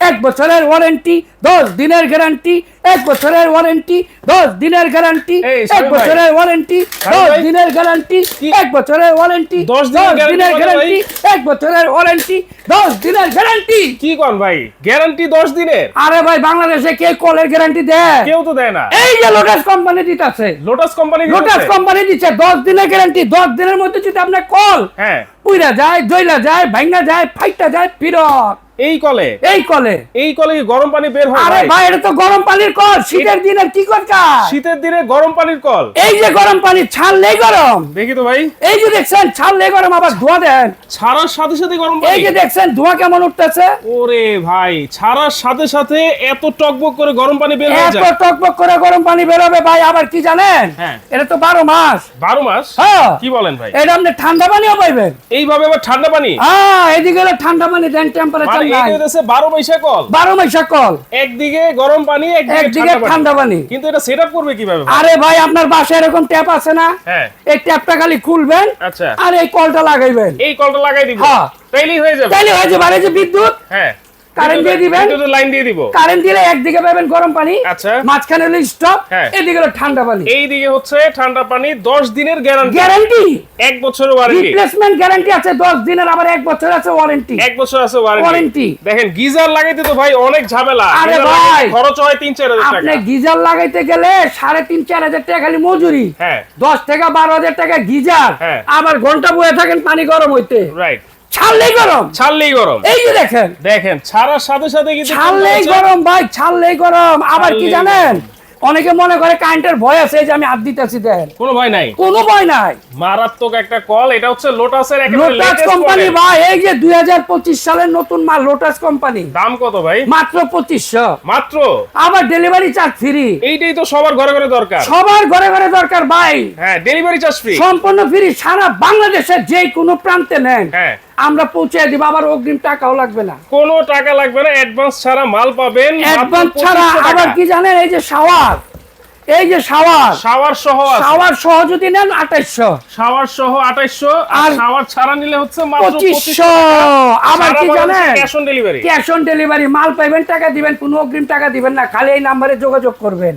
1 বছরের ওয়ারেন্টি, 10 দিনের গ্যারান্টি, 1 বছরের ওয়ারেন্টি, 10 দিনের গ্যারান্টি, 1 বছরের ওয়ারেন্টি, 10 দিনের গ্যারান্টি, 1 বছরের ওয়ারেন্টি, 10 দিনের গ্যারান্টি, 1 বছরের ওয়ারেন্টি, 10 দিনের গ্যারান্টি। কি কোন ভাই, গ্যারান্টি 10 দিনের? আরে ভাই, বাংলাদেশে কে কলের গ্যারান্টি দেয়? কেউ তো দেয় না। এই যে লোটাস কোম্পানি দিতেছে, লোটাস কোম্পানি দিচ্ছে 10 দিনের গ্যারান্টি। 10 দিনের মধ্যে যদি আপনার কল হ্যাঁ পুইরা যায়, জইলা যায়, ভাঙা যায়, ফাইটা যায়, ফিরত এই কলে কি গরম পানি বের হয়? আরে ভাই, এটা তো গরম পানির কল। শীতের দিনের কি দরকার? শীতের দিনে গরম পানির কল। এই যে গরম পানি ছাড়লেই গরম। দেখি তো ভাই, এই যে দেখছেন ছাড়লেই গরম, আবার ধোয়া দেন, ছাড়ার সাথে সাথে গরম পানি। এই যে দেখছেন ধোয়া কেমন উঠতেছে। ওরে ভাই, ছাড়ার সাথে সাথে এত টকবক করে গরম পানি বের হয়ে যায়। এত টকবক করে গরম পানি বের হবে ভাই। আবার কি জানেন, হ্যাঁ, এটা তো 12 মাস। 12 মাস? হ্যাঁ, কি বলেন ভাই? এটা আপনি ঠান্ডা পানিও পাইবেন। এইভাবে আবার ঠান্ডা পানি? হ্যাঁ, এদিকে হলো ঠান্ডা পানি দেন, টেম্পারেচার মানে নাই। এই দেশে 12 মাসে কল, 12 মাসা কল। একদিকে গরম পানি, একদিকে ঠান্ডা পানি। কিন্তু এটা সেটআপ করবে কিভাবে ভাই? আরে ভাই, আপনার বাসায় এরকম ট্যাপ আছে না? হ্যাঁ, এই ট্যাপটা খালি খুলবেন, আচ্ছা, আর এই কলটা লাগাইবেন। এই কলটা লাগাই দিব, হ্যাঁ, তাইলেই হয়ে যাবে। তাইলে হয়ে যাবে। আর এই যে বিদ্যুৎ, হ্যাঁ, কারেন্ট দিয়ে দিবেন, বিদ্যুতের লাইন দিয়ে দিব। কারেন্ট দিলে একদিকে পাবেন গরম পানি, আচ্ছা, মাঝখানে হলো স্টপ, হ্যাঁ, এদিকে হলো ঠান্ডা পানি। এইদিকে হচ্ছে ঠান্ডা পানি। 10 দিনের গ্যারান্টি, গ্যারান্টি, 1 বছরের ওয়ারেন্টি, রিপ্লেসমেন্ট গ্যারান্টি আছে 10 দিনের, আবার 1 বছর আছে ওয়ারেন্টি। 1 বছর আছে ওয়ারেন্টি। ওয়ারেন্টি। দেখেন, গিজার লাগাইতে তো ভাই অনেক ঝামেলা। আরে গিজার ভাই, লাগাইতে খরচ হয় 3-4 হাজার আপনি টাকা। গিজার লাগাইতে গেলে 3.5-4 হাজার টাকা খালি মজুরি। হ্যাঁ, 10 থেকে 12 হাজার টাকা গিজার। হ্যাঁ, আবার ঘন্টা বয়ে থাকেন পানি গরম হইতে, রাইট, ছাড়লেই গরম। ছাড়লেই গরম। এই যে দেখেন, দেখেন ছাড়ার সাথে সাথে কিন্তু ছাড়লেই গরম ভাই, ছাড়লেই গরম। আবার কি জানেন, অনেকে মনে করে কারেন্টের ভয় আছে, এই যে আমি হাত দিতেছি, দেন কোনো ভয় নাই, কোনো ভয় নাই। মারাত্মক একটা কল। এটা হচ্ছে লোটাসের একেবারে লোটাস latest কোম্পানি model। ভাই, এই যে 2025 সালের নতুন মাল লোটাস কোম্পানি। দাম কত ভাই? মাত্র 2500। মাত্র? আবার ডেলিভারি চার্জ ফ্রি। এইটাই তো সবার ঘরে ঘরে দরকার। সবার ঘরে ঘরে দরকার ভাই। হ্যাঁ, ডেলিভারি চার্জ ফ্রি, সম্পূর্ণ ফ্রি। সারা বাংলাদেশের যে কোনো প্রান্তে নেন, হ্যাঁ, আমরা পৌঁছে দিব। আবার অগ্রিম টাকাও লাগবে না, কোনো টাকা লাগবে না, অ্যাডভান্স ছাড়া মাল পাবেন। অ্যাডভান্স ছাড়া। আবার কি জানেন, এই যে শাওয়ার, এই যে শাওয়ার সহ আছে। শাওয়ার সহ যদি নেন 2800, শাওয়ার সহ 2800, আর আর শাওয়ার ছাড়া নিলে হচ্ছে মাত্র 2500। আবার কি জানেন, cash on delivery. Cash on delivery. মাল পাইবেন, টাকা দিবেন, কোনো অগ্রিম টাকা দিবেন না, খালি এই নাম্বারে যোগাযোগ করবেন।